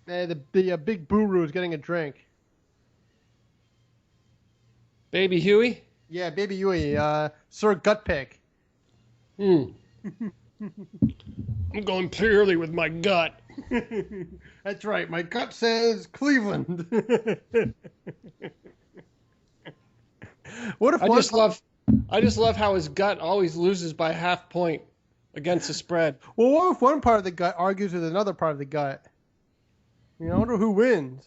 The big Buru is getting a drink. Baby Huey? Yeah, Baby Huey, Sir Gut Pick. I'm going purely with my gut. That's right. My gut says Cleveland. What if I just love how his gut always loses by half point against the spread. Well, what if one part of the gut argues with another part of the gut? I wonder who wins.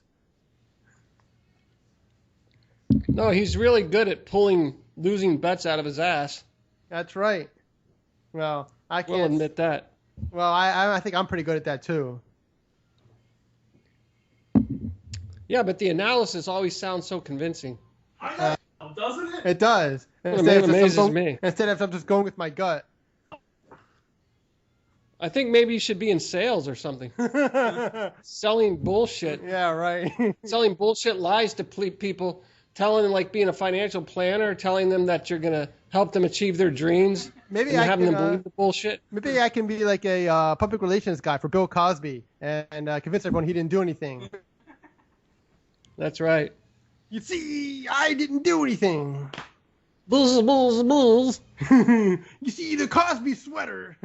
No, he's really good at pulling losing bets out of his ass. That's right. Well, I can't We'll admit that. Well, I think I'm pretty good at that too. Yeah, but the analysis always sounds so convincing. I know, doesn't it? It does. It amazes me. Instead of just going with my gut. I think maybe you should be in sales or something. Selling bullshit. Yeah, right. Selling bullshit lies to people, telling them, like being a financial planner, telling them that you're going to help them achieve their dreams. Maybe and having them believe the bullshit. Maybe I can be like a public relations guy for Bill Cosby and convince everyone he didn't do anything. That's right. You see, I didn't do anything. Bulls, bulls, bulls. You see the Cosby sweater.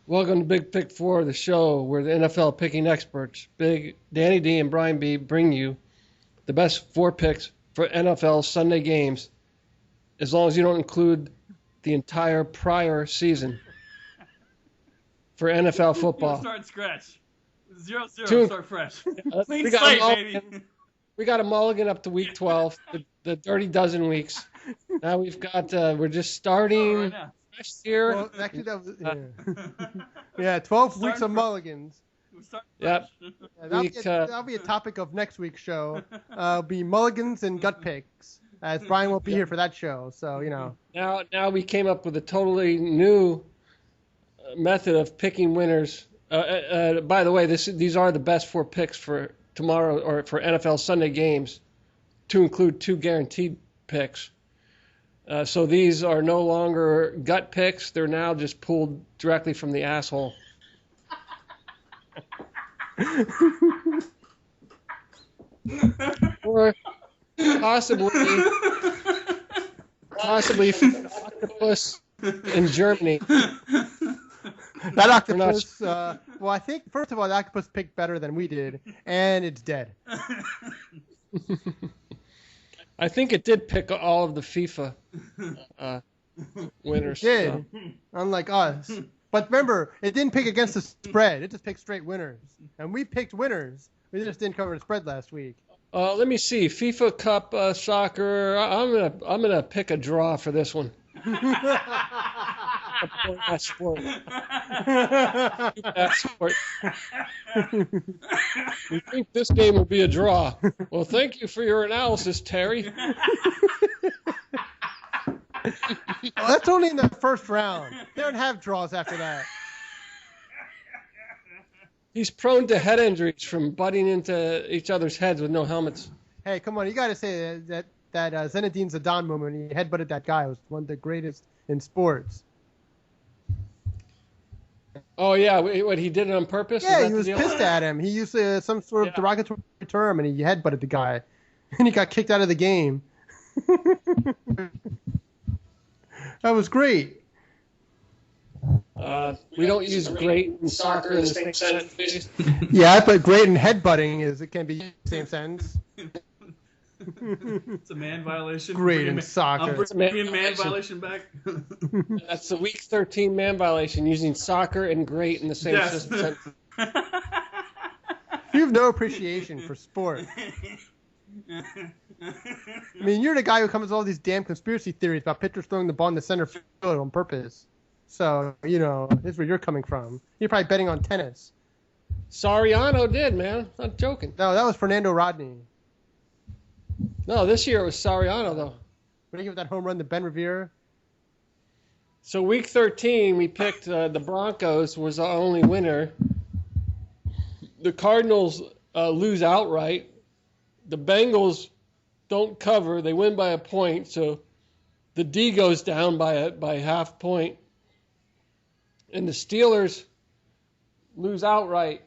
Welcome to Big Pick 4, the show where the NFL picking experts, Big Danny D and Brian B, bring you the best 4 picks for NFL Sunday games, as long as you don't include the entire prior season for NFL football. Start scratch. 0-0, start fresh. Clean slate, baby. We got a mulligan up to week 12, the dirty dozen weeks. Now we've got, we're just starting fresh here. Well, actually, that was, yeah, 12 weeks of mulligans. Yep. That'll be a topic of next week's show. Be mulligans and gut picks, as Brian won't be here for that show. So, Now we came up with a totally new method of picking winners. By the way, these are the best 4 picks for tomorrow or for NFL Sunday games, to include 2 guaranteed picks. So these are no longer gut picks. They're now just pulled directly from the asshole. Or possibly octopus in Germany. That octopus, well, I think, first of all, the octopus picked better than we did, and it's dead. I think it did pick all of the FIFA winners. It did, unlike us. But remember, it didn't pick against the spread. It just picked straight winners. And we picked winners. We just didn't cover the spread last week. Let me see. FIFA Cup soccer. I'm gonna pick a draw for this one. Sport. We think this game will be a draw. Well, thank you for your analysis, Terry. Well, that's only in the first round. They don't have draws after that. He's prone to head injuries from butting into each other's heads with no helmets. Hey, come on. You got to say that Zinedine Zidane moment when he headbutted that guy was one of the greatest in sports. Oh, yeah. What, he did it on purpose? Yeah, he was pissed at him. He used some sort of derogatory term, and he headbutted the guy. And he got kicked out of the game. That was great. We don't use great in soccer in the same sentence. Yeah, but great and headbutting it can be the same sentence. It's a man violation. Great in soccer. I'm bringing man violation back. That's the week 13 man violation, using soccer and great in the same sentence. You have no appreciation for sport. I mean, you're the guy who comes with all these damn conspiracy theories about pitchers throwing the ball in the center field on purpose. So, this is where you're coming from. You're probably betting on tennis. Soriano did, man. Not joking. No, that was Fernando Rodney. No, this year it was Soriano, though. When he gave that home run to Ben Revere. So week 13, we picked the Broncos was our only winner. The Cardinals lose outright. The Bengals don't cover. They win by a point, so the D goes down by half point. And the Steelers lose outright.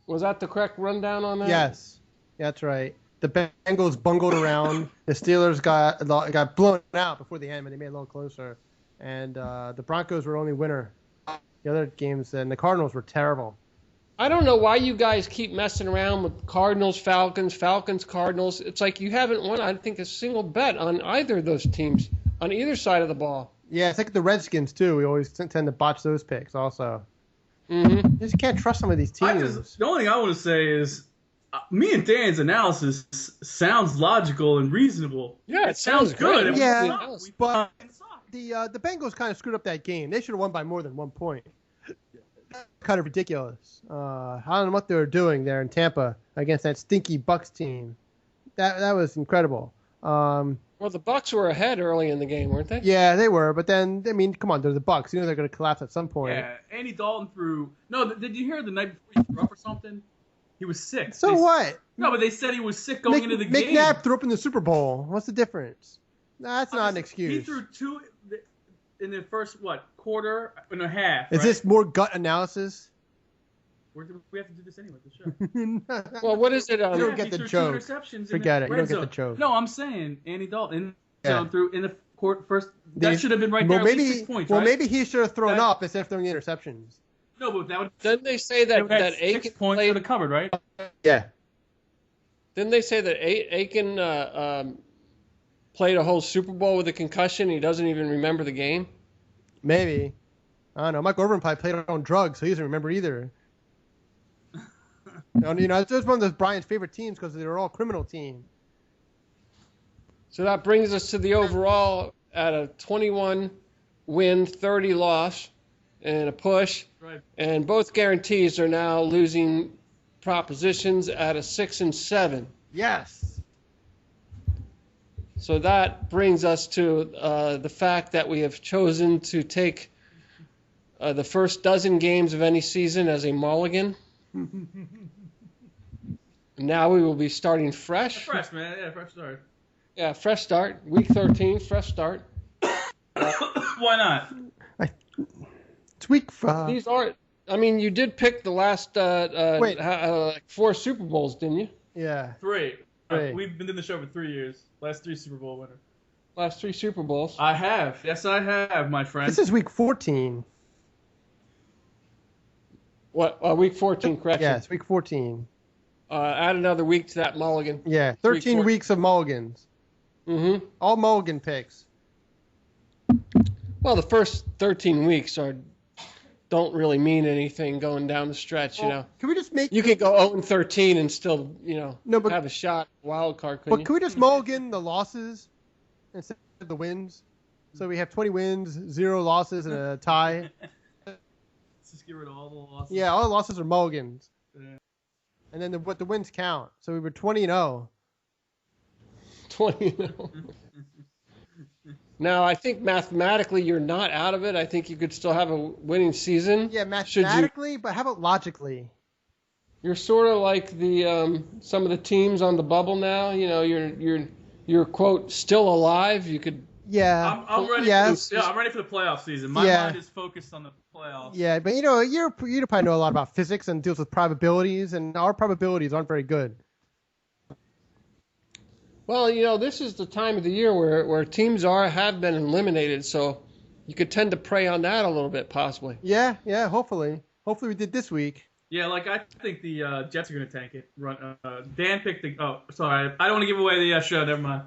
Was that the correct rundown on that? Yes, that's right. The Bengals bungled around. The Steelers got blown out before the end, but they made it a little closer. And the Broncos were only winner. The other games, and the Cardinals were terrible. I don't know why you guys keep messing around with Cardinals, Falcons, Cardinals. It's like you haven't won, I think, a single bet on either of those teams, on either side of the ball. Yeah, it's like the Redskins, too. We always tend to botch those picks also. Mm-hmm. You just can't trust some of these teams. The only thing I want to say is me and Dan's analysis sounds logical and reasonable. Yeah, it sounds good. Yeah, but the Bengals kind of screwed up that game. They should have won by more than 1 point. Kind of ridiculous. I don't know what they were doing there in Tampa against that stinky Bucks team. That was incredible. Well, the Bucks were ahead early in the game, weren't they? Yeah, they were. But then, I mean, come on, they're the Bucks. You know they're going to collapse at some point. Yeah, Andy Dalton threw. No, did you hear the night before he threw up or something? He was sick. So what? No, but they said he was sick going into the game. McNabb threw up in the Super Bowl. What's the difference? Nah, that's not an excuse. He threw 2 in the first, quarter and a half. Is this more gut analysis? We have to do this anyway, the show. Well, what is it? You don't get the joke. Forget it. You don't get the joke. No, I'm saying Andy Dalton threw in the first. That should have been right there. Maybe, 6 points, well, right? maybe he should have thrown up instead of throwing the interceptions. No, but that would. Didn't they say that Aiken 6 points played? would have covered, right? Yeah. Didn't they say that Aiken played a whole Super Bowl with a concussion? He doesn't even remember the game. Maybe. I don't know. Mike Overton probably played on drugs, so he doesn't remember either. It's just one of Brian's favorite teams because they're all criminal teams. So that brings us to the overall at a 21 win, 30 loss, and a push. Right. And both guarantees are now losing propositions at a 6 and 7. Yes. So that brings us to the fact that we have chosen to take the first dozen games of any season as a mulligan. Now we will be starting fresh. Fresh, man. Yeah, fresh start. Yeah, fresh start. Week 13, fresh start. Why not? It's week 5. These aren't. I mean, you did pick the last 4 Super Bowls, didn't you? Yeah. 3. We've been doing the show for 3 years. Last 3 Super Bowl winners. Last 3 Super Bowls. I have. Yes, I have, my friend. This is week 14. What? Week 14, correct? Yes, week 14. Add another week to that mulligan. Yeah, 13 weeks of mulligans. Mm-hmm. All mulligan picks. Well, the first 13 weeks don't really mean anything going down the stretch, you know. Can we just make... You could go 0-13 and still, have a shot, wild card, couldn't you? Can we just mulligan the losses instead of the wins? So we have 20 wins, 0 losses, and a tie. Let's just get rid of all the losses. Yeah, all the losses are mulligans. Yeah. And then the wins count. So we were 20-0. 20-0. Now, I think mathematically you're not out of it. I think you could still have a winning season. Yeah, mathematically, but how about logically? You're sort of like the some of the teams on the bubble now. You know, you're quote still alive. You could. Yeah. I'm ready. Yes. I'm ready for the playoff season. My mind is focused on the playoffs. Yeah, but you probably know a lot about physics and deals with probabilities, and our probabilities aren't very good. Well, this is the time of the year where teams have been eliminated, so you could tend to prey on that a little bit, possibly. Yeah, hopefully. Hopefully we did this week. Yeah, I think the Jets are going to tank it. Dan picked the... Oh, sorry. I don't want to give away the show. Never mind.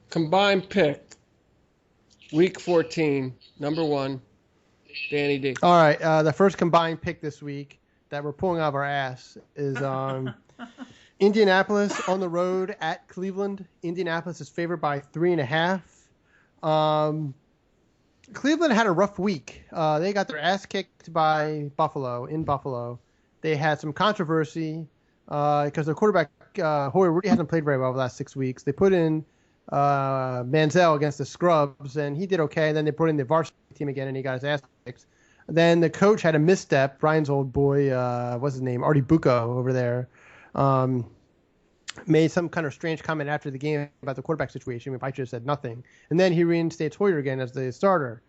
Combined pick, week 14, number 1, Danny D. All right, the first combined pick this week that we're pulling out of our ass is... Indianapolis on the road at Cleveland. Indianapolis is favored by 3.5. Cleveland had a rough week. They got their ass kicked by Buffalo in Buffalo. They had some controversy because their quarterback Hoyer really hasn't played very well the last 6 weeks. They put in Manziel against the Scrubs, and he did okay. And then they brought in the varsity team again, and he got his ass kicked. Then the coach had a misstep. Brian's old boy, what's his name, Artie Bucco over there. Made some kind of strange comment after the game about the quarterback situation. I should have said nothing. And then he reinstates Hoyer again as the starter.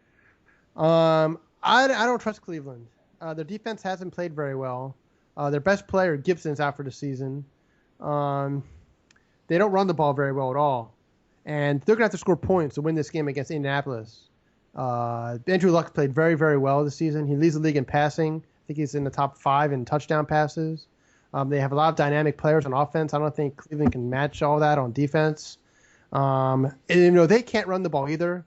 I'm I don't trust Cleveland. Their defense hasn't played very well. Their best player, Gibson's out for the season. They don't run the ball very well at all. And they're going to have to score points to win this game against Indianapolis. Andrew Luck played very, very well this season. He leads the league in passing. I think he's in the top 5 in touchdown passes. They have a lot of dynamic players on offense. I don't think Cleveland can match all that on defense. And, they can't run the ball either,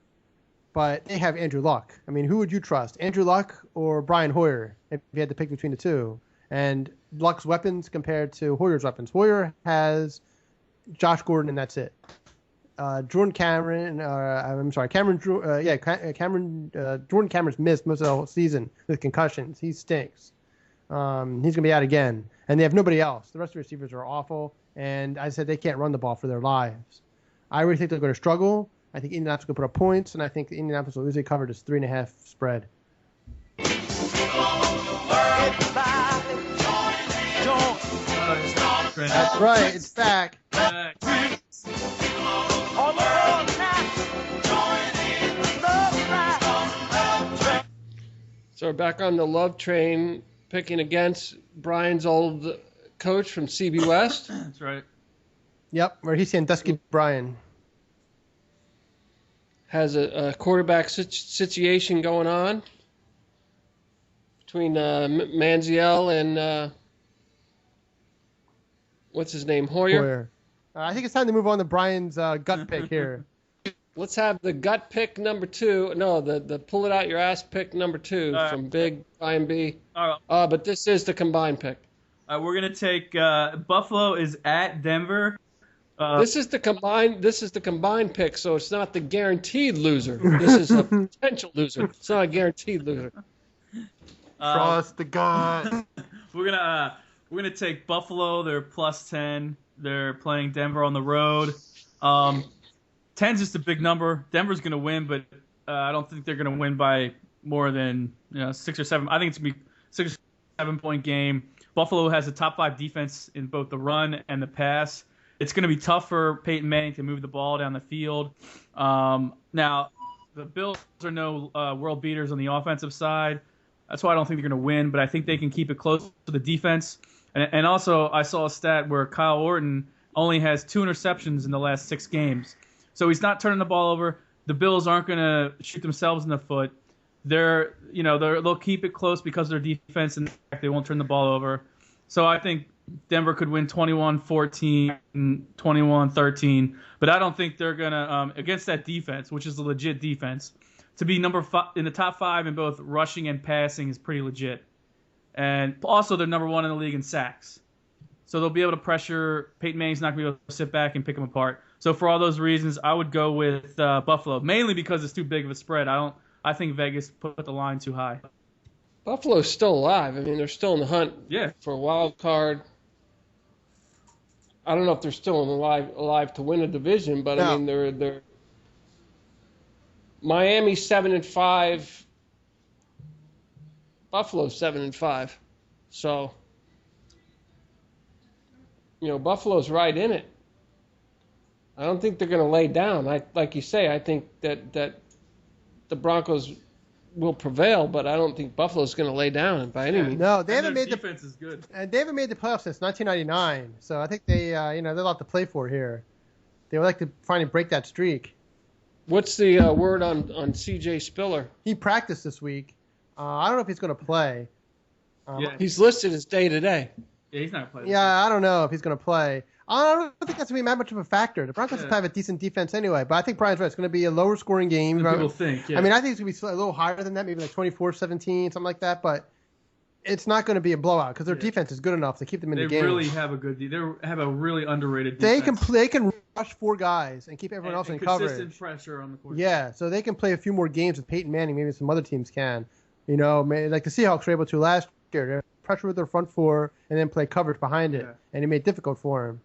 but they have Andrew Luck. I mean, who would you trust, Andrew Luck or Brian Hoyer, if you had to pick between the two? And Luck's weapons compared to Hoyer's weapons. Hoyer has Josh Gordon, and that's it. Jordan Cameron's missed most of the whole season with concussions. He stinks. He's going to be out again. And they have nobody else. The rest of the receivers are awful. And I said they can't run the ball for their lives. I really think they're going to struggle. I think Indianapolis will put up points, and I think Indianapolis will easily cover this 3.5 spread. That's right. It's back. So we're back on the love train, picking against Brian's old coach from CB West. That's right. Yep, where he's Sandusky Brian. Has a quarterback situation going on between Manziel and what's his name, Hoyer? I think it's time to move on to Brian's gut pick here. Let's have the gut pick number 2. No, the pull it out your ass pick number 2 from Big Brian B. All right. But this is the combined pick. We're gonna take Buffalo is at Denver. This is the combined pick, so it's not the guaranteed loser. This is a potential loser. It's not a guaranteed loser. Trust the God. We're gonna take Buffalo. They're +10. They're playing Denver on the road. 10's just a big number. Denver's gonna win, but I don't think they're gonna win by more than 6 or 7. I think it's gonna be 6 or 7 point game. Buffalo has a top 5 defense in both the run and the pass. It's going to be tough for Peyton Manning to move the ball down the field. Now, the Bills are no world beaters on the offensive side. That's why I don't think they're going to win, but I think they can keep it close to the defense. And also, I saw a stat where Kyle Orton only has 2 interceptions in the last 6 games. So he's not turning the ball over. The Bills aren't going to shoot themselves in the foot. They'll keep it close because of their defense, and they won't turn the ball over. So I think Denver could win 21-14, 21-13, but I don't think they're gonna against that defense, which is a legit defense. To be number 5 in the top 5 in both rushing and passing is pretty legit, and also they're number 1 in the league in sacks. So they'll be able to pressure. Peyton Manning's not gonna be able to sit back and pick them apart. So for all those reasons, I would go with Buffalo, mainly because it's too big of a spread. I think Vegas put the line too high. Buffalo's still alive. I mean, they're still in the hunt for a wild card. I don't know if they're still alive to win a division, but no. I mean they're Miami 7-5, Buffalo 7-5, so Buffalo's right in it. I don't think they're going to lay down. Like you say, I think that the Broncos will prevail, but I don't think Buffalo's going to lay down by any means. No, they haven't made defense is good. And they haven't made the playoffs since 1999. So I think they, they have a lot to play for here. They would like to finally break that streak. What's the word on C.J. Spiller? He practiced this week. I don't know if he's going to play. He's listed as day-to-day. Yeah, he's not playing. Yeah, I don't know if he's going to play. I don't think that's going to be that much of a factor. The Broncos have a decent defense anyway, but I think Brian's right. It's going to be a lower scoring game. People think, I mean, I think it's going to be a little higher than that, maybe like 24-17, something like that, but it's not going to be a blowout because their defense is good enough to keep them in the game. They really have they have a really underrated defense. They can rush 4 guys and keep everyone else in coverage. Consistent pressure on the court. Yeah, so they can play a few more games with Peyton Manning. Maybe some other teams can. Like the Seahawks were able to last year. They pressure with their front 4 and then play coverage behind it, and it made it difficult for him.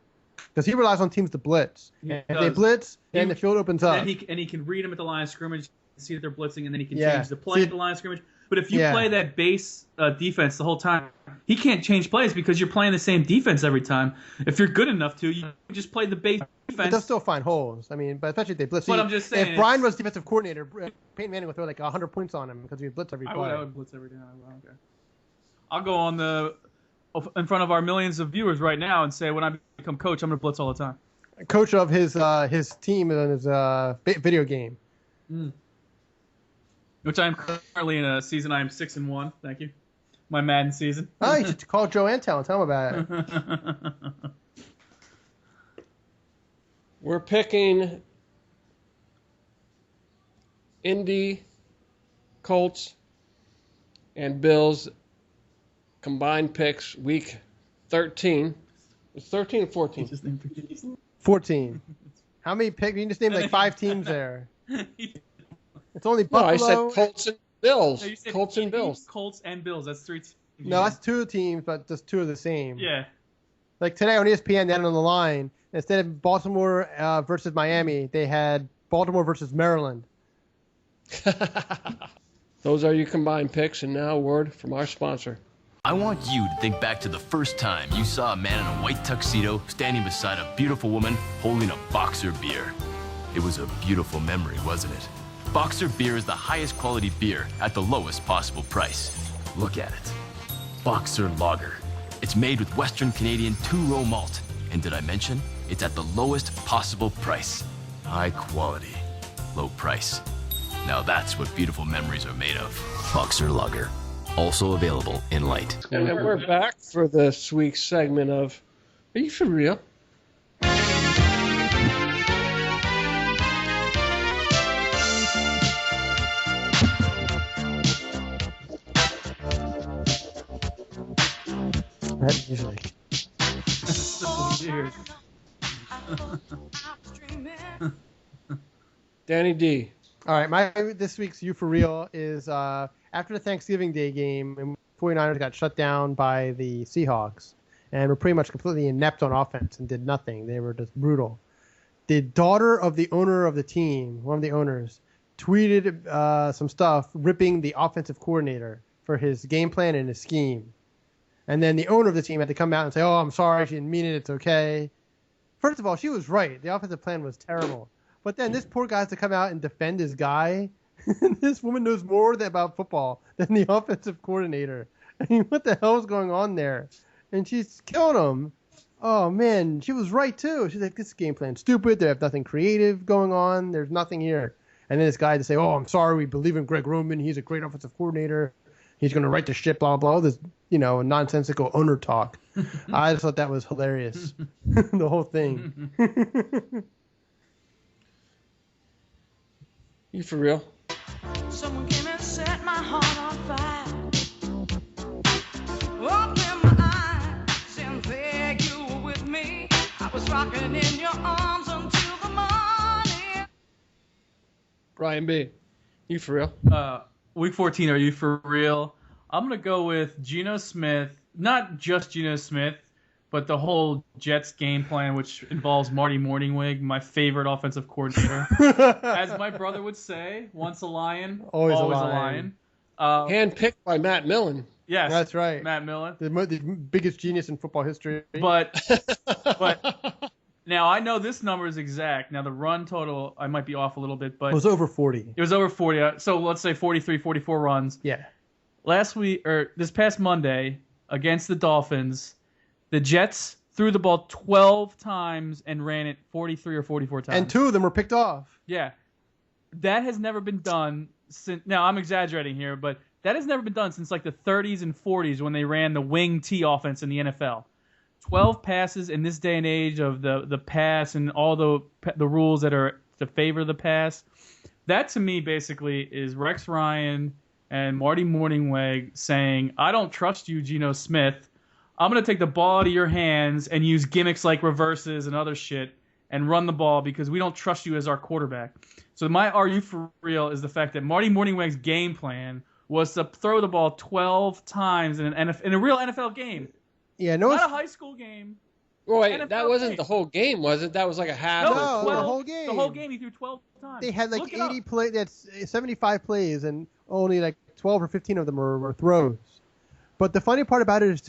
Because he relies on teams to blitz. And if they blitz, then the field opens up. And he can read them at the line of scrimmage, see that they're blitzing, and then he can change the play at the line of scrimmage. But if you play that base defense the whole time, he can't change plays because you're playing the same defense every time. If you're good enough to, you just play the base But defense. they'll still find holes. I mean, but especially if they blitz. But I'm just saying, if Brian was defensive coordinator, Peyton Manning would throw like 100 points on him because he would blitz every play. I would blitz every time. Okay. I'll go in front of our millions of viewers right now and say when I become coach, I'm going to blitz all the time. Coach of his team and his video game. Which I'm currently in a season. I am 6-1. Thank you. My Madden season. Oh, you should call Joe Antel and tell him about it. We're picking Indy, Colts, and Bills combined picks week 13. It's 13 or 14? 14. How many picks? You just named like 5 teams there. It's only No, Buffalo. I said Colts and Bills. No, you said Colts and Indy, Bills. Colts and Bills. That's 3 teams. No, that's 2 teams, but just 2 of the same. Yeah. Like today on ESPN, down on the line, instead of Baltimore versus Miami, they had Baltimore versus Maryland. Those are your combined picks, and now a word from our sponsor. I want you to think back to the first time you saw a man in a white tuxedo standing beside a beautiful woman holding a Boxer beer. It was a beautiful memory, wasn't it? Boxer beer is the highest quality beer at the lowest possible price. Look at it. Boxer Lager. It's made with Western Canadian 2-row malt. And did I mention, it's at the lowest possible price. High quality, low price. Now that's what beautiful memories are made of. Boxer Lager. Also available in light. And we're back for this week's segment of Are You For Real? That music. Weird. Danny D. All right, this week's You For Real is after the Thanksgiving Day game, and 49ers got shut down by the Seahawks and were pretty much completely inept on offense and did nothing. They were just brutal. The daughter of the owner of the team, one of the owners, tweeted some stuff ripping the offensive coordinator for his game plan and his scheme. And then the owner of the team had to come out and say, "Oh, I'm sorry, she didn't mean it, it's okay." First of all, she was right. The offensive plan was terrible. But then this poor guy has to come out and defend his guy. This woman knows more about football than the offensive coordinator. I mean, what the hell is going on there? And she's killing him. Oh, man, she was right, too. She's like, this game plan's stupid. They have nothing creative going on. There's nothing here. And then this guy to say, "Oh, I'm sorry, we believe in Greg Roman. He's a great offensive coordinator. He's going to right the ship, blah, blah, blah." This, nonsensical owner talk. I just thought that was hilarious. The whole thing. You for real? Someone came and set my heart on fire. Open my eyes and there you were with me. I was rocking in your arms until the morning. Brian B. You for real? Week 14, are you for real? I'm going to go with Geno Smith. Not just Geno Smith, but the whole Jets game plan, which involves Marty Morningwig, my favorite offensive coordinator. As my brother would say, once a lion, always a lion. Handpicked by Matt Millen. Yes, That's right. Matt Millen. The biggest genius in football history. But now I know this number is exact. Now the run total, I might be off a little bit, but it was over 40. it was over 40. So let's say 43, 44 runs. Yeah. This past Monday against the Dolphins, the Jets threw the ball 12 times and ran it 43 or 44 times. And 2 of them were picked off. Yeah. That has never been done since. Now, I'm exaggerating here, but that has never been done since like the 30s and 40s when they ran the wing T offense in the NFL. 12 passes in this day and age of the pass and all the rules that are to favor the pass. That to me basically is Rex Ryan and Marty Morningweg saying, "I don't trust you, Geno Smith. I'm going to take the ball out of your hands and use gimmicks like reverses and other shit and run the ball because we don't trust you as our quarterback." So my "are you for real" is the fact that Marty Morningweg's game plan was to throw the ball 12 times in a real NFL game. Yeah, Not a high school game. Well, wait, NFL that wasn't game. the whole game, was it? That was like a half. No, or No, quarter. the whole game. The whole game he threw 12 times. They had like Look it up. 80 plays. That's 75 plays, and only like 12 or 15 of them were throws. But the funny part about it is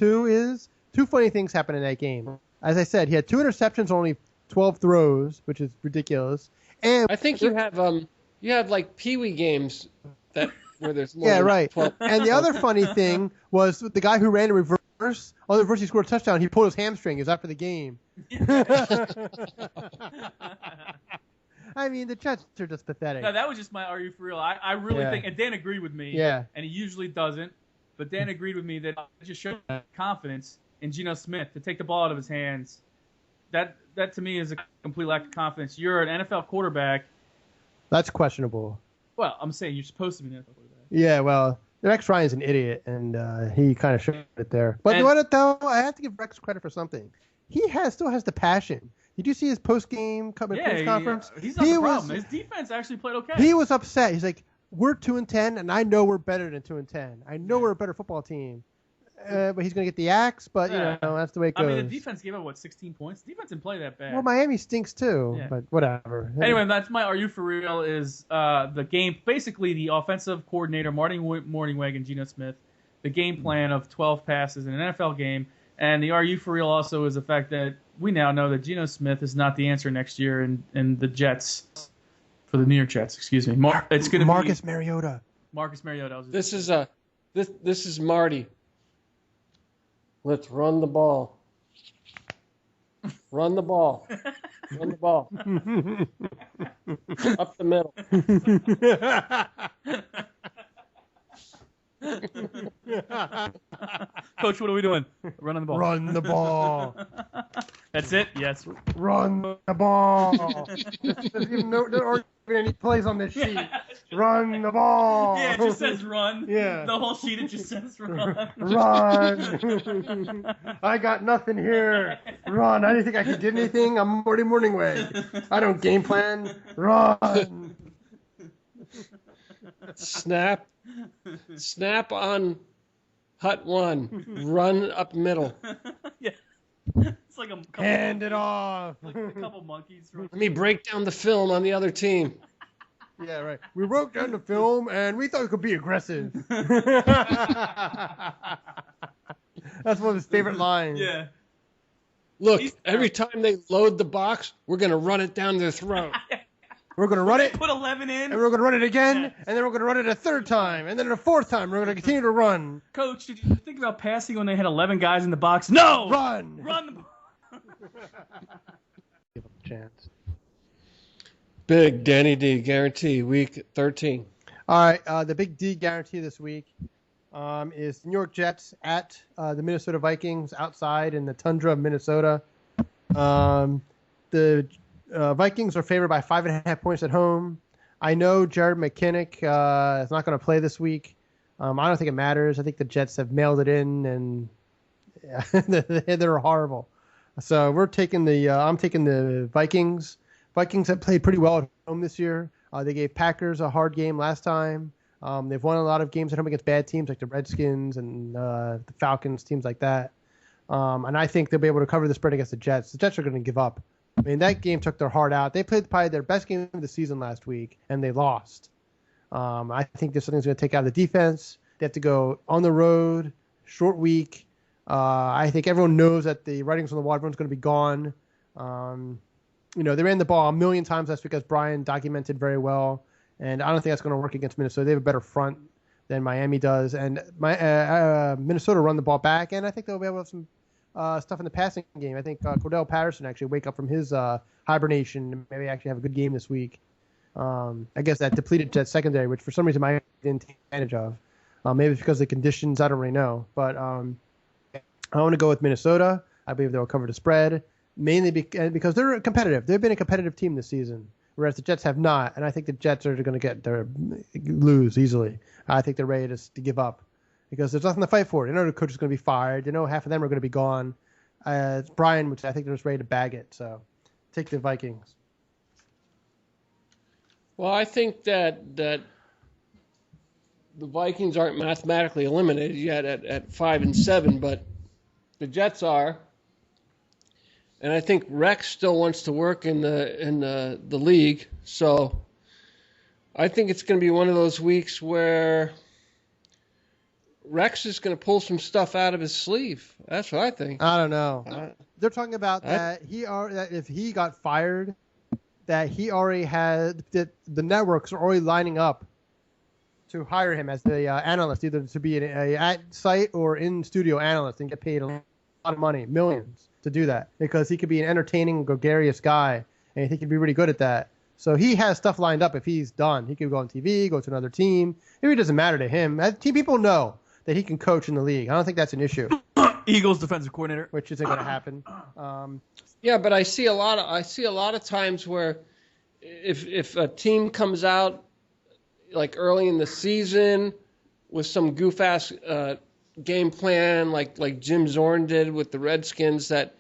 two funny things happened in that game. As I said, he had 2 interceptions, only 12 throws, which is ridiculous. And I think you have like peewee games where there's more yeah, than right. 12. And the other funny thing was the guy who ran in reverse. On the reverse, he scored a touchdown. He pulled his hamstring. It was after the game. I mean, the Jets are just pathetic. No, that was just my "Are you for real?" I really think, and Dan agreed with me. Yeah. And he usually doesn't, but Dan agreed with me that it just showed confidence in Geno Smith to take the ball out of his hands. That to me is a complete lack of confidence. You're an NFL quarterback. That's questionable. Well, I'm saying you're supposed to be an NFL quarterback. Yeah, well, Rex Ryan's an idiot, and he kind of showed it there. But you know what, though? I have to give Rex credit for something. He still has the passion. Did you see his post-game press conference? He's not the problem. His defense actually played okay. He was upset. He's like, we're 2-10, and I know we're better than 2-10. I know we're a better football team. But he's going to get the axe, but, you know, that's the way it goes. I mean, the defense gave up, 16 points? The defense didn't play that bad. Well, Miami stinks, too, but whatever. Anyway, that's my Are You For Real is the game. Basically, the offensive coordinator, Marty Morningweg and Geno Smith, the game plan of 12 passes in an NFL game. And the Are You For Real also is the fact that we now know that Geno Smith is not the answer next year in the Jets, for the New York Jets, excuse me. It's going to be Marcus Mariota. Marcus Mariota. This is Marty. Let's run the ball. Run the ball. Run the ball. Up the middle. Coach, what are we doing? Running the ball. Run the ball. That's it? Yes. Run the ball. There's even no any plays on this sheet. Run the ball. Yeah, it just says run. Yeah. The whole sheet, it just says run. Run. I got nothing here. Run. I didn't think I could get anything. I'm Morty Morningweg. I don't game plan. Run. Snap on hut 1. Run up middle. Yeah. It's like a couple Hand it off. like a couple monkeys. Let me break down the film on the other team. Yeah, right. We wrote down the film and we thought it could be aggressive. That's one of his favorite lines. Yeah. Look, every time they load the box, we're going to run it down their throat. We're going to run it. Put 11 in. And we're going to run it again, and then we're going to run it a third time, and then a fourth time. We're going to continue to run. Coach, did you think about passing when they had 11 guys in the box? No! Run! Run the ball. Give them a chance. Big Danny D guarantee, week 13. All right, the big D guarantee this week is New York Jets at the Minnesota Vikings outside in the tundra of Minnesota. The Vikings are favored by 5.5 points at home. I know Jared McKinnick is not going to play this week. I don't think it matters. I think the Jets have mailed it in, and they're horrible. So we're taking I'm taking the Vikings. Vikings have played pretty well at home this year. They gave Packers a hard game last time. They've won a lot of games at home against bad teams like the Redskins and the Falcons, teams like that. And I think they'll be able to cover the spread against the Jets. The Jets are going to give up. I mean, that game took their heart out. They played probably their best game of the season last week, and they lost. I think there's something's going to take out the defense. They have to go on the road, short week. I think everyone knows that the writing's on the wall. Everyone's going to be gone. They ran the ball a million times last week, as Brian documented very well, and I don't think that's going to work against Minnesota. They have a better front than Miami does, and Minnesota run the ball back, and I think they'll be able to have some stuff in the passing game. I think Cordell Patterson actually wake up from his hibernation and maybe actually have a good game this week. I guess that depleted Jets secondary, which for some reason Miami didn't take advantage of. Maybe it's because of the conditions. I don't really know. But I want to go with Minnesota. I believe they'll cover the spread, mainly because they're competitive. They've been a competitive team this season, whereas the Jets have not. And I think the Jets are going to lose easily. I think they're ready to give up, because there's nothing to fight for. They know the coach is going to be fired. They know half of them are going to be gone. It's Brian, which I think they're just ready to bag it. So take the Vikings. Well, I think that the Vikings aren't mathematically eliminated yet at 5-7, but the Jets are. And I think Rex still wants to work in the league. So I think it's going to be one of those weeks where Rex is going to pull some stuff out of his sleeve. That's what I think. I don't know. They're talking about that that if he got fired, that he already had that the networks are already lining up to hire him as the analyst, either to be a at site or in studio analyst, and get paid a lot of money, millions, to do that, because he could be an entertaining, gregarious guy, and I think he'd be really good at that. So he has stuff lined up. If he's done, he could go on TV, go to another team. It really doesn't matter to him. Team people know that he can coach in the league. I don't think that's an issue. Eagles defensive coordinator, which isn't going to happen. Yeah, but I see a lot of times where if a team comes out like early in the season with some goof ass game plan, like Jim Zorn did with the Redskins, that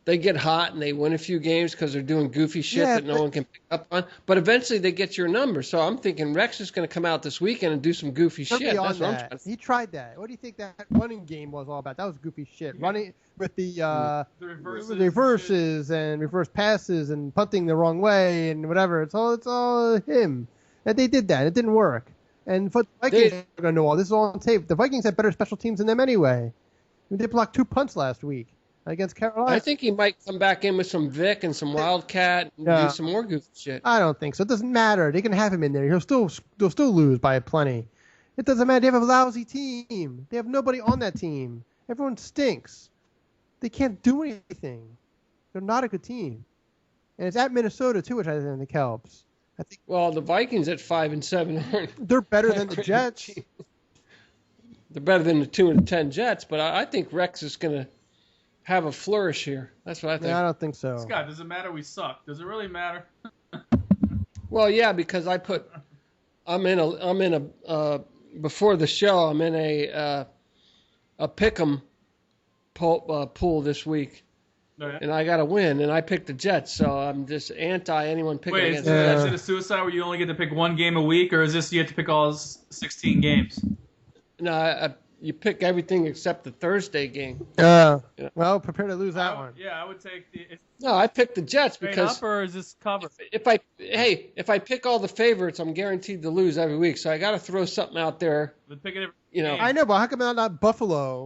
they get hot and they win a few games because they're doing goofy shit that no one can pick up on. But eventually they get your number. So I'm thinking Rex is going to come out this weekend and do some goofy shit. That's what I'm trying to say. He tried that. What do you think that running game was all about? That was goofy shit. Yeah. Running with the reverses and reverse passes and punting the wrong way and whatever. It's all him. And they did that. It didn't work. And the Vikings are going to know all this is all on tape. The Vikings had better special teams than them anyway. They blocked 2 punts last week against Carolina. I think he might come back in with some Vic and some Wildcat and do some more goofy shit. I don't think so. It doesn't matter. They can have him in there. They'll still lose by plenty. It doesn't matter. They have a lousy team. They have nobody on that team. Everyone stinks. They can't do anything. They're not a good team. And it's at Minnesota too, which I think helps. Well, the Vikings at 5-7 they're better than the Jets. They're better than the 2-10 Jets, but I think Rex is going to have a flourish here. That's what I think. Yeah, I don't think so. Scott, does it matter we suck? Does it really matter? Well, yeah, because I'm in a before the show, I'm in a pick'em pool this week. Okay. And I got to win, and I picked the Jets, so I'm just anti anyone picking against the Jets. Jets. Is it a suicide where you only get to pick one game a week, or is this you have to pick all 16 games? No, you pick everything except the Thursday game. Well, prepare to lose that one. Yeah, I would take the. No, I picked the Jets because. Up or is this cover? If I pick all the favorites, I'm guaranteed to lose every week. So I got to throw something out there. I know, but how come not Buffalo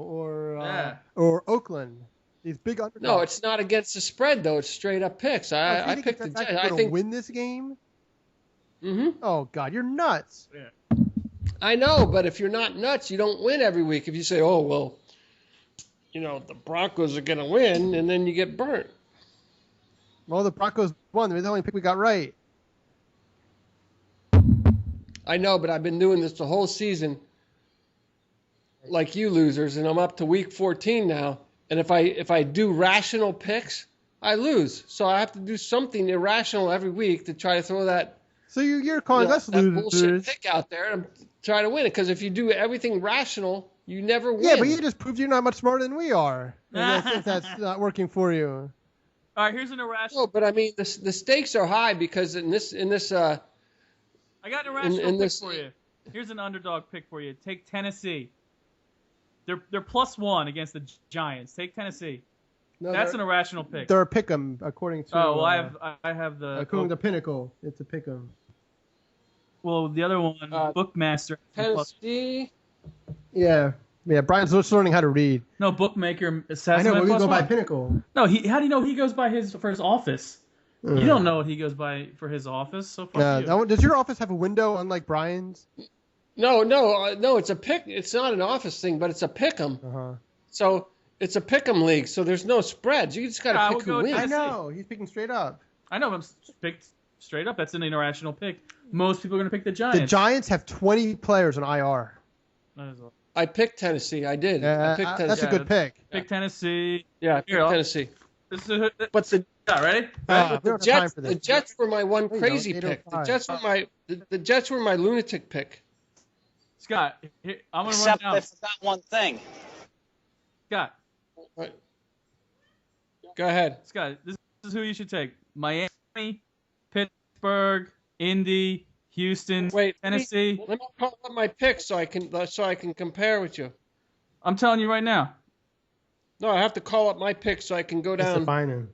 or Oakland? These big underdogs. No, it's not against the spread though. It's straight up picks. I picked the Jets. I think win this game. Mm-hmm. Oh God, you're nuts. Yeah. I know, but if you're not nuts, you don't win every week. If you say, "Oh well," the Broncos are going to win, and then you get burnt. Well, the Broncos won. They're the only pick we got right. I know, but I've been doing this the whole season, like you losers, and I'm up to week 14 now. And if I do rational picks, I lose. So I have to do something irrational every week to try to throw that. So you're calling us losers. Bullshit pick out there and try to win it. Because if you do everything rational, you never win. Yeah, but you just proved you're not much smarter than we are. And that's not working for you. All right, here's an irrational. No, but I mean the stakes are high because in this. I got an irrational pick for you. Here's an underdog pick for you. Take Tennessee. They're +1 against the Giants. Take Tennessee. No, that's an irrational pick. They're a pick'em according to. Oh, well, I have the. According to Pinnacle, it's a pick'em. Well, the other one, Bookmaster. Tennessee. Yeah. Brian's just learning how to read. No, Bookmaker says. I know, but we go by Pinnacle. No, how do you know he goes by for his office? You don't know what he goes by for his office. So far. Does your office have a window unlike Brian's? No, it's a pick. It's not an office thing, but it's a pick'em. Uh-huh. So it's a pick'em league. So there's no spreads. You just got to pick who wins. I know. He's picking straight up. I know. I'm picked straight up. That's an irrational pick. Most people are going to pick the Giants. The Giants have 20 players on IR. I picked Tennessee. I did. I picked Tennessee. That's a good pick. Pick Tennessee. Yeah, I picked Tennessee. This is but the ready? The Jets were my one crazy pick. The Jets were my lunatic pick. Scott, I'm going to run down. Except they forgot one thing. Scott. What? Go ahead. Scott, this is who you should take. Miami, Pittsburgh, Indy, Houston, Tennessee. Let me call up my picks so I can compare with you. I'm telling you right now. No, I have to call up my picks so I can go down. Find him.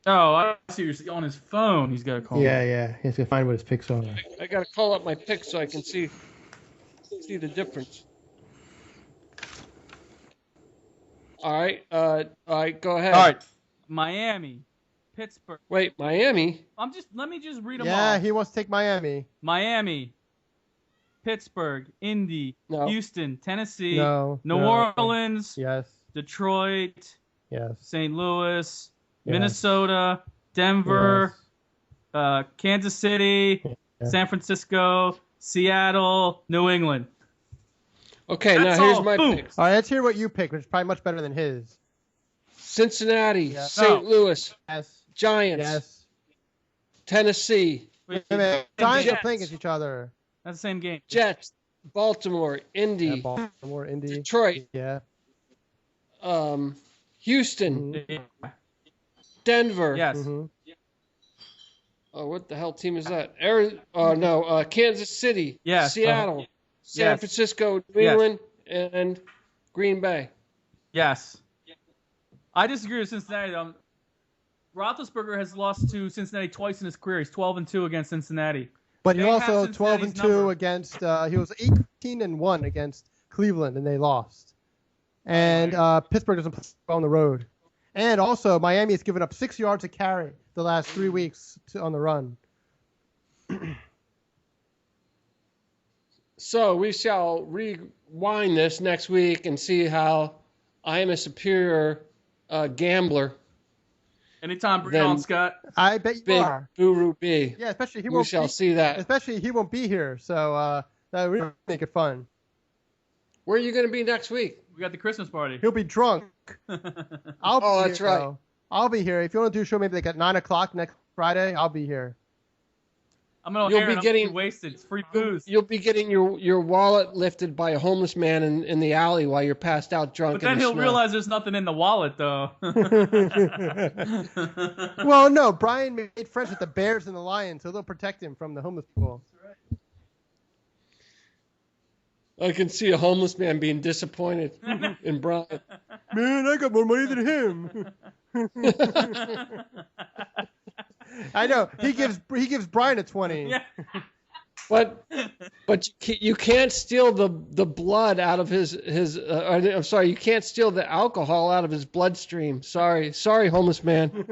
Oh, I see. You're on his phone. He's got to call. Yeah. He has to find what his picks are. I got to call up my picks so I can see the difference. All right. All right. Go ahead. All right. Miami, Pittsburgh. Wait, Miami. Let me just read them Yeah, all. he wants to take Miami. Miami, Pittsburgh, Indy, No. Houston, Tennessee, No. New no. Orleans, Yes. Detroit, Yes. St. Louis, Yes. Minnesota, Denver, Kansas City, Yeah. San Francisco, Seattle, New England. Okay, That's now here's all. my Boom. picks. All right, let's hear what you pick, which is probably much better than his. Cincinnati, Yeah. St. No. Louis, Yes. Giants, Yes. Tennessee, Wait, Hey, man, Giants are Jets. playing against each other. That's the same game. Jets, Baltimore, Yeah, Indy, Baltimore, Indy. Detroit, Yeah. Houston, Mhm. Denver. Yes. Mhm. Oh, what the hell team is that? Kansas City, Yes. Seattle, San Yes. Francisco, New Yes. England, and Green Bay. Yes. I disagree with Cincinnati. Roethlisberger has lost to Cincinnati twice in his career. He's 12-2 against Cincinnati. But he They have also Cincinnati's 12-2 number. against. He was 18-1 against Cleveland, and they lost. And Pittsburgh doesn't play well on the road. And also, Miami has given up 6 yards a carry the last 3 weeks on the run. So we shall rewind this next week and see how I am a superior gambler Anytime Then- Breon Scott. I bet you Big are. Guru B. Yeah, especially he We won't. shall see that. Especially he won't be here, so that would really make it fun. Where are you going to be next week? We got the Christmas party. He'll be drunk. I'll be Oh, that's here, right. though. I'll be here. If you want to do a show maybe like at 9 o'clock next Friday, I'll be here. I'm gonna You'll Aaron, be I'm gonna getting- wasted. It's free booze. You'll be getting your wallet lifted by a homeless man in the alley while you're passed out drunk. But then in the he'll snow. realize there's nothing in the wallet, though. Well, no, Brian made friends with the Bears and the Lions, so they'll protect him from the homeless people. I can see a homeless man being disappointed in Brian. Man, I got more money than him. I know. He gives Brian a 20. Yeah. But you can't steal the blood out of his I'm sorry, you can't steal the alcohol out of his bloodstream. Sorry, homeless man.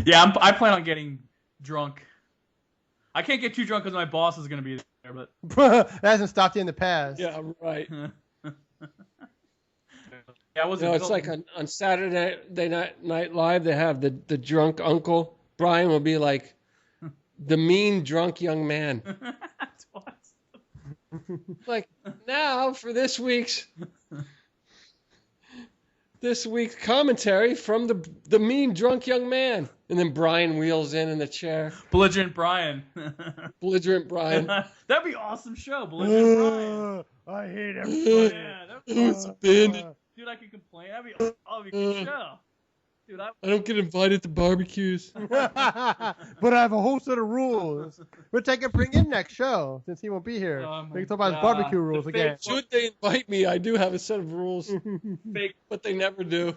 Yeah, I plan on getting drunk. I can't get too drunk because my boss is gonna be there, but That hasn't stopped you in the past. Yeah, right. yeah, I wasn't. No, it's like on Saturday Night Live they have the drunk uncle. Brian will be like the mean drunk young man. Like, now for this week's commentary from the mean drunk young man. And then Brian wheels in the chair. Belligerent Brian. Belligerent Brian. That'd be an awesome show, Belligerent Brian. I hate everybody. Yeah, that'd be It's abandoned. dude, I could complain. That'd be a good show. Dude, I don't get invited to barbecues. But I have a whole set of rules, which I can bring in next show since he won't be here. Oh my we can talk about his God. barbecue rules The again. Should they invite me, I do have a set of rules, fake, but they never do.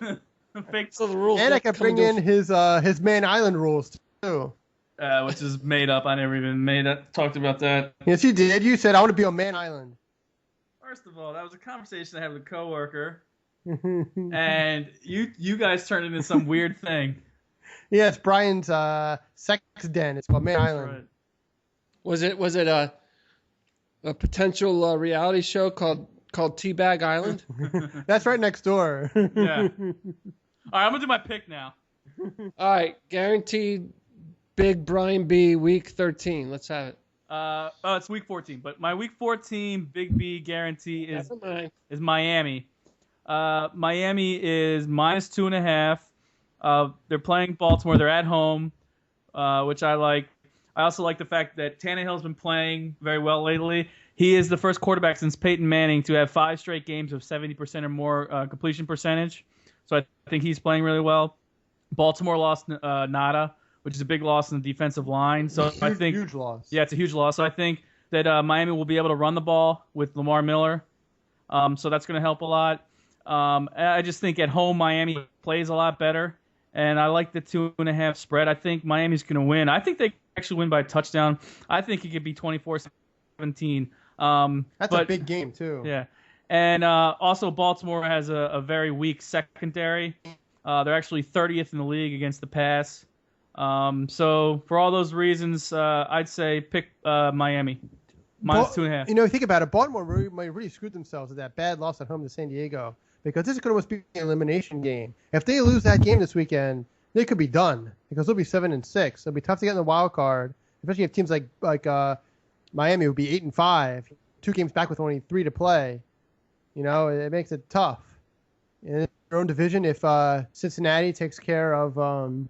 fake, So the rules. And I never can come bring into in his Man Island rules too. which is made up. I never even talked about that. Yes, you did. You said I want to be on Man Island. First of all, that was a conversation I had with a coworker, and you guys turned it into some weird thing. Yeah, it's Brian's sex den. It's called Man Island. Right. Was it a potential reality show called Teabag Island? That's right next door. Yeah. All right, I'm gonna do my pick now. All right, guaranteed big Brian B. Week 13. Let's have it. It's week 14, but my week 14 Big B guarantee Never mind. is Miami. Miami is -2.5. They're playing Baltimore. They're at home, which I like. I also like the fact that Tannehill's been playing very well lately. He is the first quarterback since Peyton Manning to have 5 straight games of 70% or more completion percentage. So I think he's playing really well. Baltimore lost Nada, which is a big loss in the defensive line. So I think huge loss. yeah, it's a huge loss. So I think that Miami will be able to run the ball with Lamar Miller. So that's going to help a lot. I just think at home Miami plays a lot better, and I like the 2.5 spread. I think Miami's going to win. I think they actually win by a touchdown. I think it could be 24-17 17. That's a big game too. Yeah. And also Baltimore has a very weak secondary. They're actually 30th in the league against the pass. So for all those reasons, I'd say pick Miami. Minus 2.5. You know, think about it. Baltimore might really screwed themselves with that bad loss at home to San Diego, because this is going to be an elimination game. If they lose that game this weekend, they could be done, because they'll be 7-6. It'll be tough to get in the wild card, especially if teams like Miami would be 8-5, 2 games back with only 3 to play. You know, it makes it tough. In their own division, if Cincinnati takes care of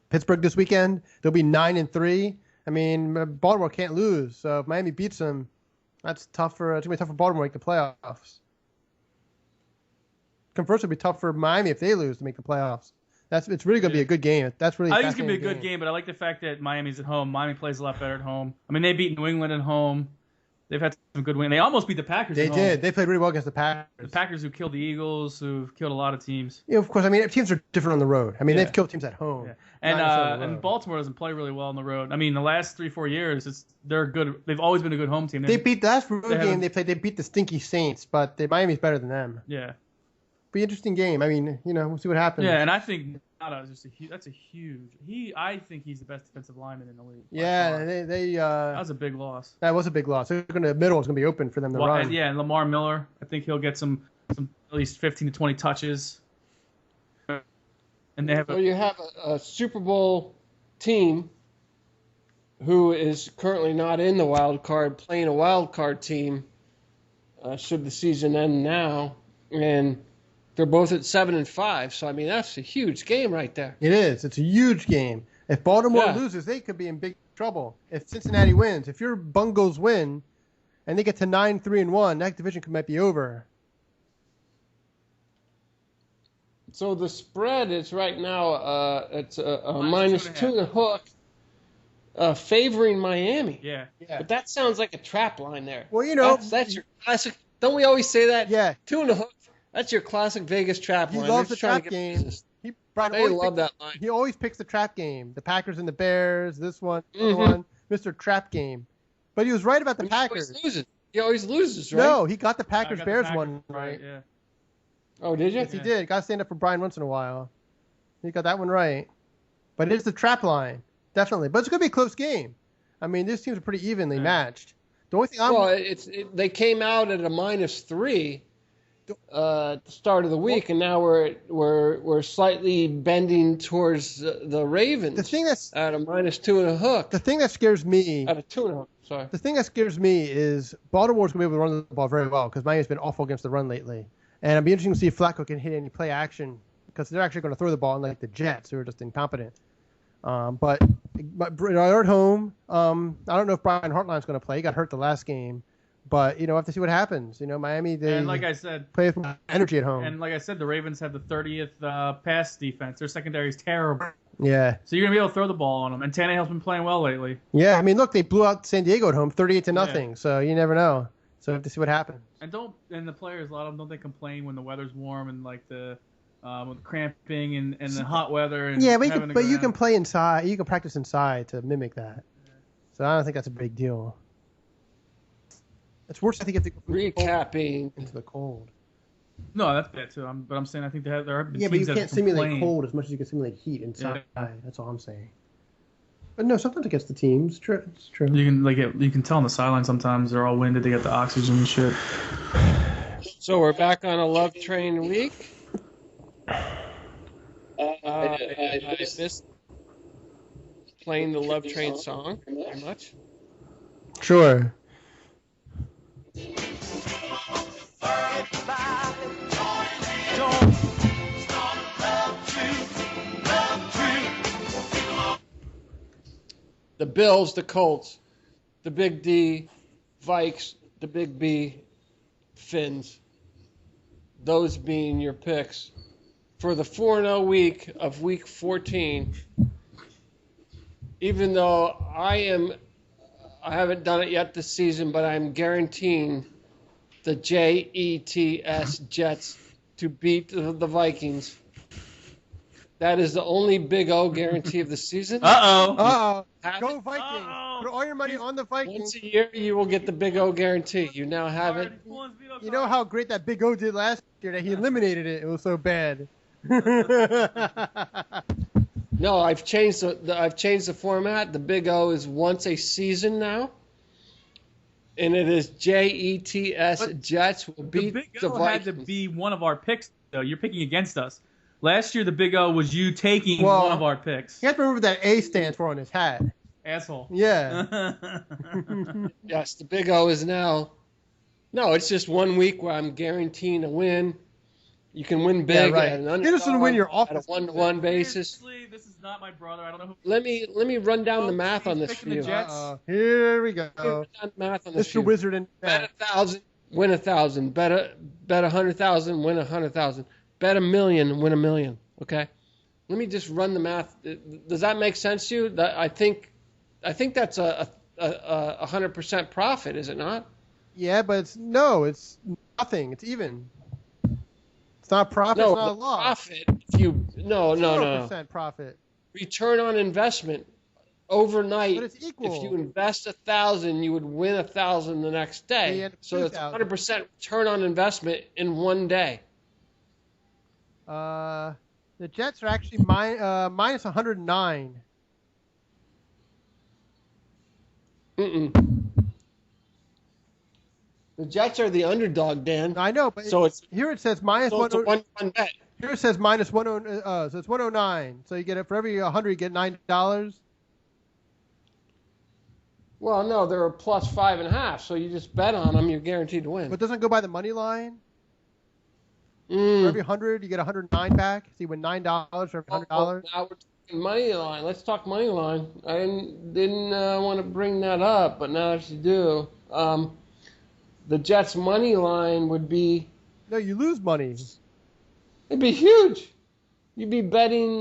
Pittsburgh this weekend, they'll be 9-3. I mean, Baltimore can't lose. So if Miami beats them, that's tough for it's gonna be tough for Baltimore to make the playoffs. Conversely, it'll be tough for Miami if they lose to make the playoffs. It's really gonna be a good game. That's really. I think it's gonna be a good game, but I like the fact that Miami's at home. Miami plays a lot better at home. I mean, they beat New England at home. They've had some good wins. They almost beat the Packers. They did. They played really well against the Packers. The Packers who killed the Eagles, who've killed a lot of teams. Yeah, of course. I mean, teams are different on the road. I mean, they've killed teams at home. Yeah. And Baltimore doesn't play really well on the road. I mean, the last 3-4 years, they're good. They've always been a good home team. They beat the last road game they played. They beat the stinky Saints, but Miami's better than them. Yeah. Be an interesting game. I mean, you know, we'll see what happens. Yeah, and I think Nada is just that's a huge. I think he's the best defensive lineman in the league. Yeah, that was a big loss. That was a big loss. The middle is going to be open for them to run. And Lamar Miller. I think he'll get some at least 15 to 20 touches. And they have. So you have a Super Bowl team who is currently not in the wild card, playing a wild card team. Should the season end now, and they're both at 7-5, so I mean that's a huge game right there. It is. It's a huge game. If Baltimore loses, they could be in big trouble. If Cincinnati wins, if your Bungles win, and they get to 9-3-1, that division might be over. So the spread is right now it's a minus 2.5, favoring Miami. Yeah. But that sounds like a trap line there. Well, you know, that's your classic. Don't we always say that? Yeah. 2.5. That's your classic Vegas trap line. He loves the trap game. They love that line. He always picks the trap game. The Packers and the Bears, this one, Mr. Trap Game. But he was right about the Packers. He always loses, right? No, he got the Packers-Bears one right. Yeah. Oh, did you? Yes, he did. Got to stand up for Brian once in a while. He got that one right. But it's the trap line, definitely. But it's going to be a close game. I mean, these teams are pretty evenly matched. The only thing they came out at a -3 at the start of the week, and now we're slightly bending towards the Ravens. The thing that's at a -2.5. The thing that scares me at a 2.5. Sorry. The thing that scares me is Baltimore's going to be able to run the ball very well because Miami's been awful against the run lately, and it'll be interesting to see if Flacco can hit any play action because they're actually going to throw the ball unlike the Jets, who are just incompetent. But they're at home. I don't know if Brian Hartline's going to play. He got hurt the last game. But, we'll have to see what happens. Miami, and like I said, play with energy at home. And like I said, the Ravens have the 30th pass defense. Their secondary is terrible. Yeah. So you're going to be able to throw the ball on them. And Tannehill's been playing well lately. Yeah, I mean, look, they blew out San Diego at home 38-0. Yeah. So you never know. So we have to see what happens. And the players, a lot of them, don't they complain when the weather's warm and like with cramping and the hot weather? And yeah, but you can play inside. You can practice inside to mimic that. Yeah. So I don't think that's a big deal. It's worse, I think, if they go recapping into the cold. No, that's bad too. But I'm saying I think there are but you can't simulate cold as much as you can simulate heat inside. Yeah. That's all I'm saying. But no, sometimes it gets the teams. It's true. You can tell on the sideline sometimes they're all winded. They get the oxygen and shit. So we're back on a Love Train week. I missed playing the Love Train song very much. Sure. The Bills, the Colts, the Big D, Vikes, the Big B, Finns. Those being your picks for the 4-0 week of Week 14. Even though I haven't done it yet this season, but I'm guaranteeing the Jets to beat the Vikings. That is the only Big O guarantee of the season. Uh-oh. Have Go it. Vikings! Uh-oh. Put all your money on the Vikings. Once a year, you will get the Big O guarantee. You now have it. You know how great that Big O did last year that he eliminated it. It was so bad. No, I've changed the format. The Big O is once a season now, and it is JETS. But Jets will The beat Big the O had to Vikings. be one of our picks, though. You're picking against us. Last year, the Big O was you taking Well, one of our picks. You have to remember that A stands for on his hat. Asshole. Yeah. Yes, the Big O is now. No, it's just 1 week where I'm guaranteeing a win. You can win big right. at an You're just gonna win your underdog at a office. 1-to-1 basis. Seriously, this is not my brother. I don't know who. Let me run down the math on this He's for picking you. the Jets. Here we go. Let me run down the math on this for Mr. you. Wizard and Bet 1,000, win 1,000. Bet 100,000, win 100,000. Bet $1 million, win $1 million. Okay. Let me just run the math. Does that make sense to you? I think that's a 100% profit, is it not? Yeah, but it's nothing. It's even. It's not profit. No, it's not a the loss. profit. If you no. 0% profit. Return on investment overnight. But it's equal. If you invest 1,000, you would win 1,000 the next Yeah, day. you had So it's 2,000. 100% return on investment in 1 day. The Jets are actually minus 109. Mm-mm. The Jets are the underdog, Dan. I know, but So it's here it says minus so it's a 109. 1-1 bet. Here it says minus 10. So it's 109. So you get it for every 100, you get $9. Well, no, they're a plus 5.5. So you just bet on them, you're guaranteed to win. But doesn't it go by the money line? For Mm. every 100, you get 109 back. So you win $9 for every $100. Now we're talking money line. Let's talk money line. I didn't want to bring that up, but now that you do, the Jets money line would be No, you lose money. it'd be huge. You'd be betting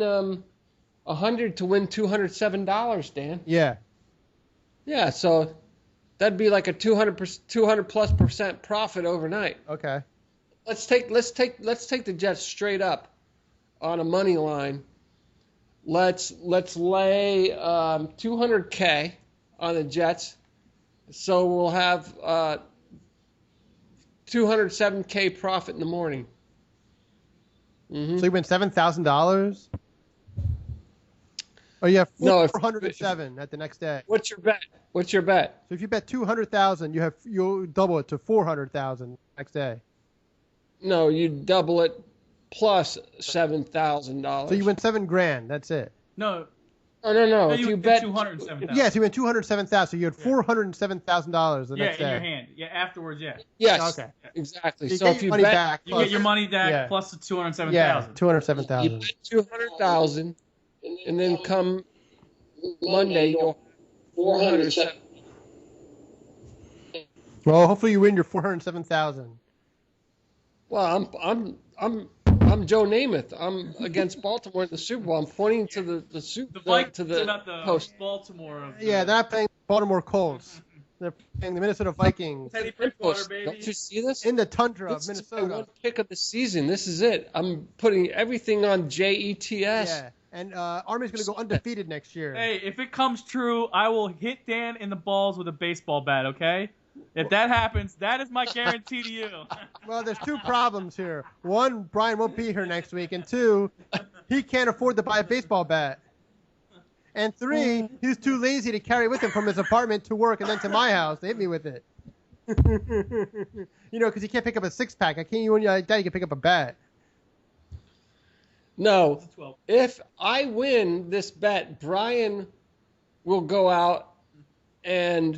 100 to win $207, Dan. Yeah. Yeah, so that'd be like a 200+% profit overnight. Okay. Let's take the Jets straight up on a money line. Let's lay 200K on the Jets, so we'll have 207K profit in the morning. So you win $7,000. Oh, you have No, if- 407 at the next day. What's your bet? So if you bet 200,000, you'll double it to 400,000 next day. No, you double it plus $7,000. So you win $7,000. That's it. No. No. If you you win bet 207,000. Yes, you win 207,000. So you had $407,000 the Yeah, next in day. your hand. Yeah, afterwards, yeah. Yes. Okay. Exactly. You So get if your you money bet, back. You get your money back Yeah. plus the Yeah, 207,000. you 207,000. bet 200,000, and then come Monday you'll 407. Well, hopefully you win your 407,000. Well, I'm Joe Namath. I'm against Baltimore in the Super Bowl. I'm pointing to the Super The Bowl Vikings to the are not the post. Baltimore of the Yeah, they're not playing Baltimore Colts. They're playing the Minnesota Vikings Teddy Bridgewater, baby. Don't you see this? in the tundra of This is my Minnesota. one pick of the season. This is it. I'm putting everything on JETS. Yeah, and Army's going to go undefeated next year. Hey, if it comes true, I will hit Dan in the balls with a baseball bat, okay? If that happens, that is my guarantee to you. Well, there's two problems here. One, Brian won't be here next week, and two, he can't afford to buy a baseball bat. And three, he's too lazy to carry with him from his apartment to work and then to my house to hit me with it. Because he can't pick up a six-pack. I can't. You and your daddy can pick up a bat. No, 12. if I win this bet, Brian will go out and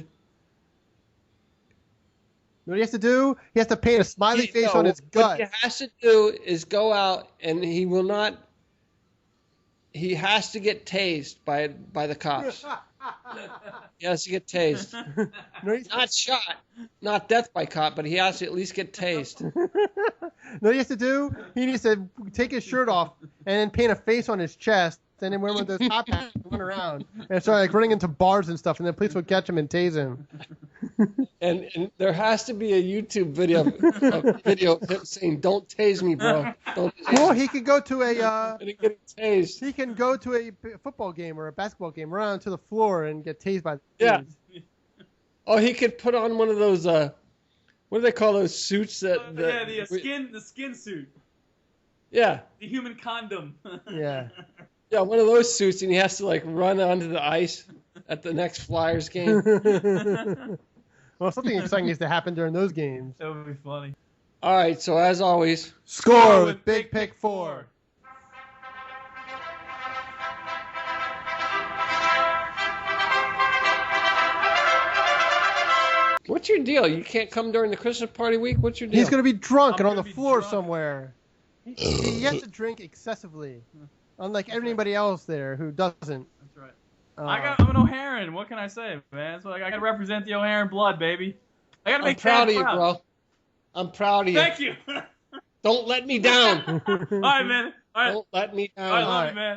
You know what he has to do? He has to paint a smiley face on his gut. What he has to do is go out and he will not. He has to get tased by the cops. He has to get tased. No, he's- Not shot, not death by cop, but he has to at least get tased. know what he has to do? He needs to take his shirt off and then paint a face on his chest and then wear one of those top hats and run around and start like running into bars and stuff, and the police will catch him and tase him. And there has to be a YouTube video of him saying, "Don't tase me, bro." Don't tase Well, me." he could go to a And he getting tased. he can go to a football game or a basketball game, run onto the floor, and get tased by the Yeah. kids. Oh, he could put on one of those. What do they call those suits that? the skin suit, Yeah, the human condom. Yeah. yeah, one of those suits, and he has to like run onto the ice at the next Flyers game. Well, something exciting needs to happen during those games. That would be funny. All right, so as always, Score with Big Pick 4. what's your deal? You can't come during the Christmas party week? What's your deal? He's going to be drunk I'm and on the gonna be floor drunk. somewhere. He has to drink excessively, unlike anybody else there who doesn't. That's right. Uh, I'm an O'Haran. What can I say, man? So I gotta represent the O'Haran blood, baby. I gotta I'm make proud of Dad you, bro. I'm proud of you. Thank you. Don't let me down. All right, man. All right. Don't let me down. All right, love you, man.